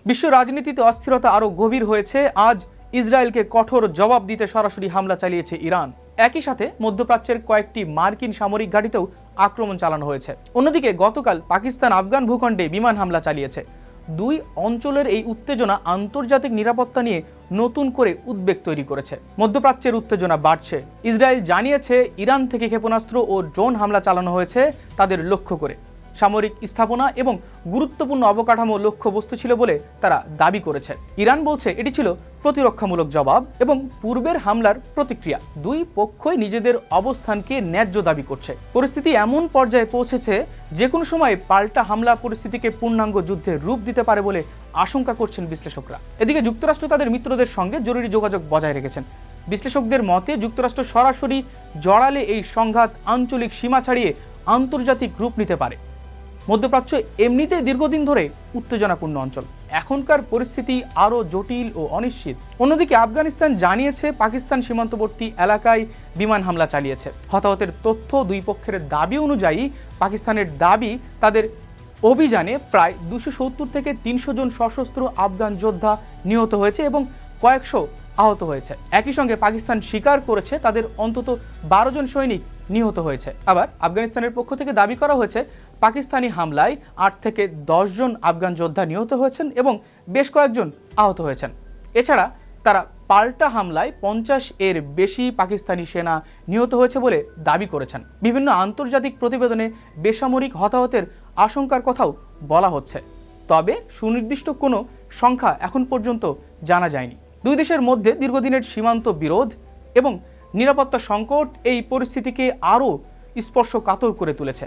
বিশ্ব রাজনীতিতে অস্থিরতা আরও গভীর হয়েছে। আজ ইসরায়েলকে কঠোর জবাব দিতে সরাসরি হামলা চালিয়েছে ইরান। একই সাথে মধ্যপ্রাচ্যের কয়েকটি মার্কিন সামরিক ঘাঁটিতেও আক্রমণ চালানো হয়েছে। অন্যদিকে গতকাল পাকিস্তান আফগান ভূখণ্ডে বিমান হামলা চালিয়েছে। দুই অঞ্চলের এই উত্তেজনা আন্তর্জাতিক নিরাপত্তা নিয়ে নতুন করে উদ্বেগ তৈরি করেছে। মধ্যপ্রাচ্যের উত্তেজনা বাড়ছে। ইসরায়েল জানিয়েছে ইরান থেকে ক্ষেপণাস্ত্র ও ড্রোন হামলা চালানো হয়েছে তাদের লক্ষ্য করে। সামরিক স্থাপনা এবং গুরুত্বপূর্ণ অবকাঠামো লক্ষ্যবস্তু ছিল বলে তারা দাবি করেছে। ইরান বলছে এটি ছিল প্রতিরক্ষামূলক জবাব এবং পূর্বের হামলার প্রতিক্রিয়া। দুই পক্ষই নিজেদের অবস্থানকে ন্যায্য দাবি করছে। পরিস্থিতি এমন পর্যায়ে পৌঁছেছে যে কোনো সময় পাল্টা হামলা পরিস্থিতিকে পূর্ণাঙ্গ যুদ্ধে রূপ দিতে পারে বলে আশঙ্কা করছেন বিশ্লেষকরা। এদিকে যুক্তরাষ্ট্র তাদের মিত্রদের সঙ্গে জরুরি যোগাযোগ বজায় রেখেছেন। বিশ্লেষকদের মতে যুক্তরাষ্ট্র সরাসরি জড়ালে এই সংঘাত আঞ্চলিক সীমা ছাড়িয়ে আন্তর্জাতিক রূপ নিতে পারে। মধ্যপ্রাচ্য এমনিতেই দীর্ঘদিন ধরে উত্তেজনাপূর্ণ অঞ্চল। এখনকার পরিস্থিতি আরও জটিল ও অনিশ্চিত। অন্যদিকে আফগানিস্তান জানিয়েছে পাকিস্তান সীমান্তবর্তী এলাকায় বিমান হামলা চালিয়েছে। হতাহতের তথ্য দুই পক্ষের দাবি অনুযায়ী পাকিস্তানের দাবি তাদের অভিযানে প্রায় 270 থেকে 300 জন সশস্ত্র আফগান যোদ্ধা নিহত হয়েছে এবং কয়েকশো আহত হয়েছে। একই সঙ্গে পাকিস্তান স্বীকার করেছে তাদের অন্তত 12 জন সৈনিক নিহত হয়েছে। আবার আফগানিস্তানের পক্ষ থেকে দাবি করা হয়েছে পাকিস্তানি হামলায় 8 থেকে 10 জন আফগান যোদ্ধা নিহত হয়েছেন এবং বেশ কয়েকজন আহত হয়েছেন। এছাড়া তারা পাল্টা হামলায় 50 এর বেশি পাকিস্তানি সেনা নিহত হয়েছে বলে দাবি করেছেন। বিভিন্ন আন্তর্জাতিক প্রতিবেদনে বেসামরিক হতাহতের আশঙ্কার কথাও বলা হচ্ছে, তবে সুনির্দিষ্ট কোনো সংখ্যা এখন পর্যন্ত জানা যায়নি। দুই দেশের মধ্যে দীর্ঘদিনের সীমান্ত বিরোধ এবং নিরাপত্তা সংকট এই পরিস্থিতিকে আরও স্পর্শকাতর করে তুলেছে।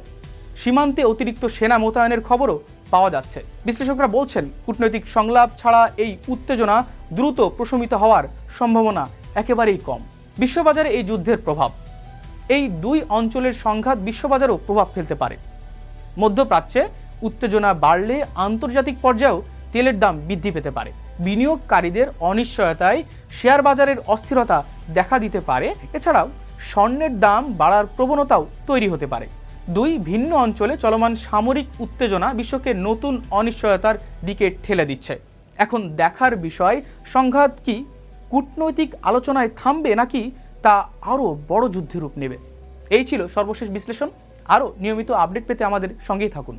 সীমান্তে অতিরিক্ত সেনা মোতায়েনের খবরও পাওয়া যাচ্ছে। বিশ্লেষকরা বলছেন কূটনৈতিক সংলাপ ছাড়া এই উত্তেজনা দ্রুত প্রশমিত হওয়ার সম্ভাবনা একেবারেই কম। বিশ্ববাজারে এই যুদ্ধের প্রভাব, এই দুই অঞ্চলের সংঘাত বিশ্ববাজারেও প্রভাব ফেলতে পারে। মধ্যপ্রাচ্যে উত্তেজনা বাড়লে আন্তর্জাতিক পর্যায়েও তেলের দাম বৃদ্ধি পেতে পারে। বিনিয়োগকারীদের অনিশ্চয়তায় শেয়ার বাজারের অস্থিরতা দেখা দিতে পারে। এছাড়াও স্বর্ণের দাম বাড়ার প্রবণতাও তৈরি হতে পারে। দুই ভিন্ন অঞ্চলে চলমান সামরিক উত্তেজনা বিশ্বকে নতুন অনিশ্চয়তার দিকে ঠেলে দিচ্ছে। এখন দেখার বিষয় সংঘাত কি কূটনৈতিক আলোচনায় থামবে নাকি তা আরও বড় যুদ্ধে রূপ নেবে। এই ছিল সর্বশেষ বিশ্লেষণ। আরও নিয়মিত আপডেট পেতে আমাদের সঙ্গেই থাকুন।